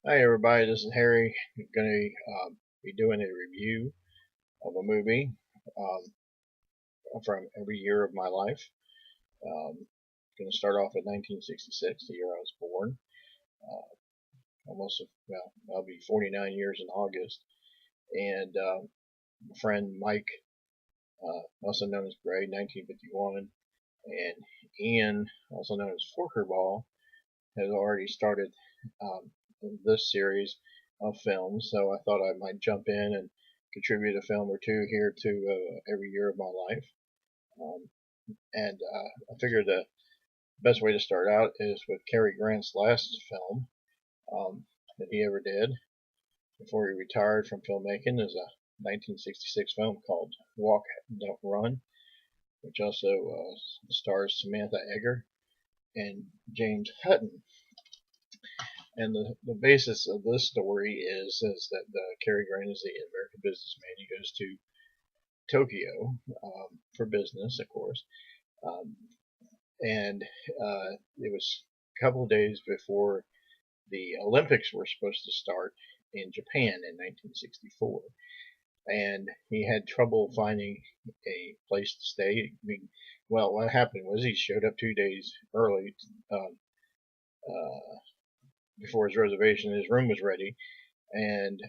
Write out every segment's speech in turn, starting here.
Hi everybody, this is Harry. I'm going to be doing a review of a movie from every year of my life. Going to start off at 1966, the year I was born. Well, I'll be 49 years in August. And my friend Mike, also known as Gray, 1951, and Ian, also known as Forkerball, has already started um, this series of films, so I thought I might jump in and contribute a film or two here to every year of my life. Um, and I figured the best way to start out is with Cary Grant's last film that he ever did before he retired from filmmaking, is a 1966 film called Walk, Don't Run, which also stars Samantha Eggar and James Hutton. And the basis of this story is that Cary Grant is the American businessman. He goes to Tokyo for business, of course, um, and it was a couple of days before the Olympics were supposed to start in Japan in 1964, and he had trouble finding a place to stay. Well, what happened was he showed up 2 days early um, uh, before his reservation. His room was ready, and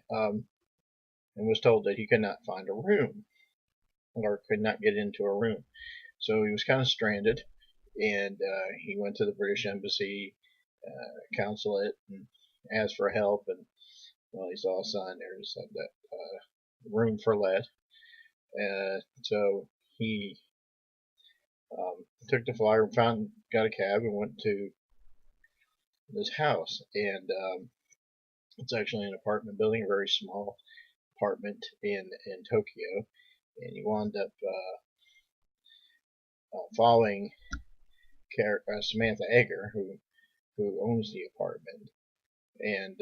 was told that he could not find a room or could not get into a room. So he was kind of stranded, and he went to the British Embassy consulate and asked for help. And well, he saw a sign there that said that room for let. So he took the flyer, got a cab, and went to this house. And it's actually an apartment building, a very small apartment in Tokyo. And he wound up following Samantha Eggar, who owns the apartment, and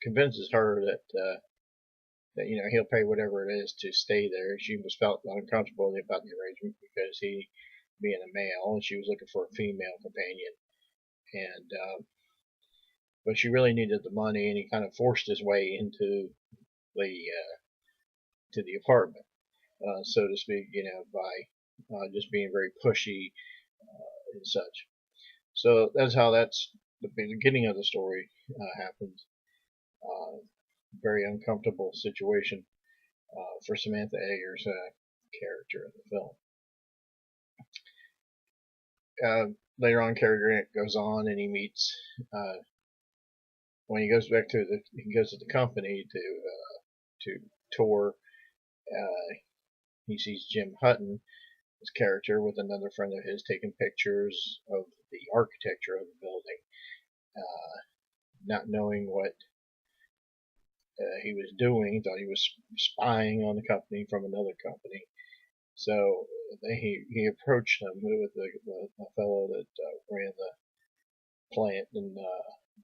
convinces her that he'll pay whatever it is to stay there. She was felt uncomfortable about the arrangement because he, being a male, and she was looking for a female companion, and but she really needed the money, and he kind of forced his way into the to the apartment, so to speak, by just being very pushy and such. So that's the beginning of the story happens. Uh, Very uncomfortable situation for Samantha Eggar's character in the film. Later on, Cary Grant goes on and he meets when he goes to the company to tour. He sees Jim Hutton, his character, with another friend of his taking pictures of the architecture of the building, uh, not knowing what he was doing. He thought he was spying on the company from another company. So he approached him with the fellow that ran the plant in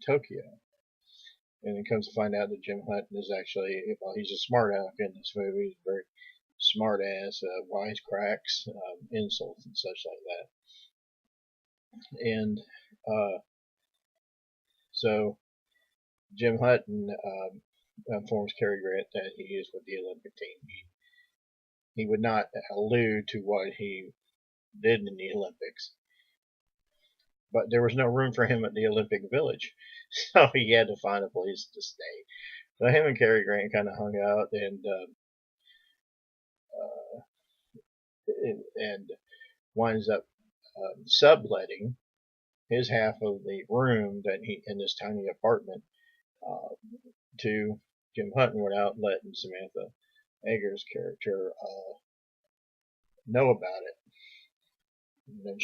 Tokyo, and it comes to find out that Jim Hutton is actually, well, he's a smart aleck in this movie. He's very smart ass, wisecracks, insults, and such like that. And so Jim Hutton informs Cary Grant that he is with the Olympic team. He would not allude to what he did in the Olympics, but there was no room for him at the Olympic Village, so he had to find a place to stay. So him and Cary Grant kind of hung out and winds up subletting his half of the room that he in this tiny apartment uh, to Jim Hutton without letting Samantha Eggar's character know about it. And then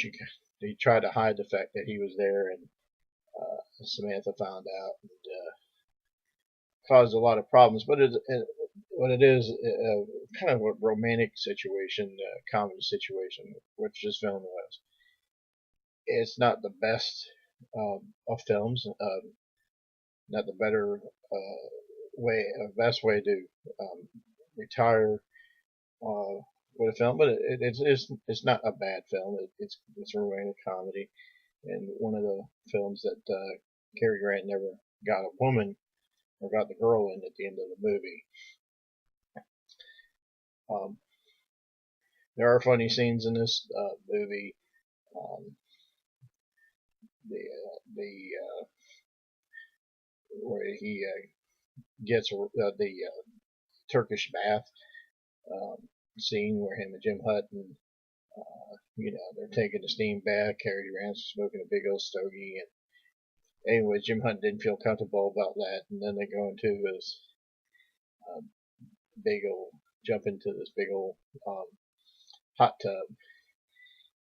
he tried to hide the fact that he was there, and Samantha found out and caused a lot of problems. But what it is kind of a romantic situation, comedy situation, which this film was. It's not the best of films, not the better best way to retire uh, with a film, but it's not a bad film. It's a romantic comedy, and one of the films that Cary Grant never got a woman or got the girl in at the end of the movie. Um, there are funny scenes in this movie. Um, the where he gets the Turkish bath um, scene where him and Jim Hutton, they're taking a steam bath. Cary Grant's smoking a big old stogie, and anyway, Jim Hutton didn't feel comfortable about that, and then they go into this uh, big old jump into this big old hot tub,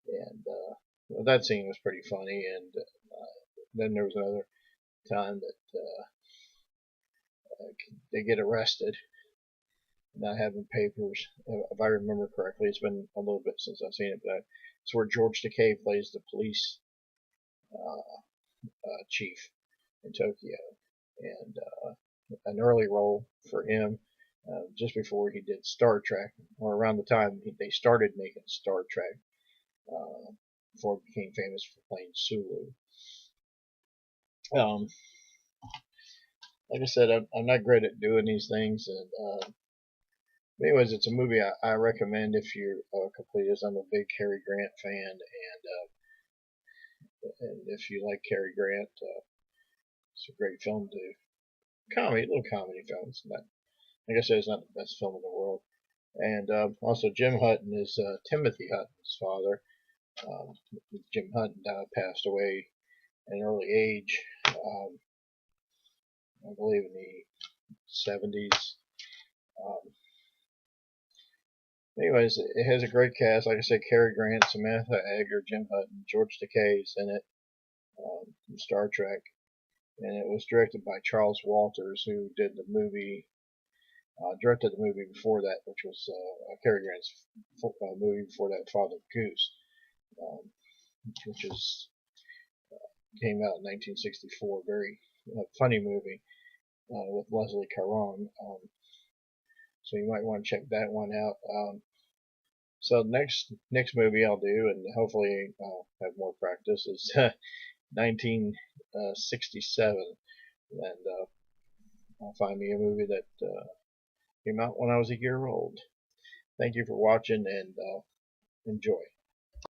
and well, that scene was pretty funny. And then there was another time that they get arrested, not having papers. If I remember correctly, it's been a little bit since I've seen it, but it's where George Takei plays the police chief in Tokyo, and an early role for him. Just before he did Star Trek, or around the time they started making Star Trek, before he became famous for playing Sulu. Um, like I said, I'm not great at doing these things, and anyways, it's a movie I recommend if you're complete. As I'm a big Cary Grant fan, and if you like Cary Grant, it's a great film to little comedy film. It's not, like I said, it's not the best film in the world. And also, Jim Hutton is Timothy Hutton's father. Um, Jim Hutton passed away at an early age, I believe in the 70s. Um, anyways, it has a great cast. Like I said, Cary Grant, Samantha Eggar, Jim Hutton, George Takei is in it from Star Trek. And it was directed by Charles Walters, who did the movie, directed the movie before that, which was Cary Grant's movie before that, Father Goose, which is came out in 1964. Very funny movie with Leslie Caron. So you might want to check that one out. So next movie I'll do, and hopefully I'll have more practice, is 1967, and I'll find me a movie that came out when I was a year old. Thank you for watching, and enjoy.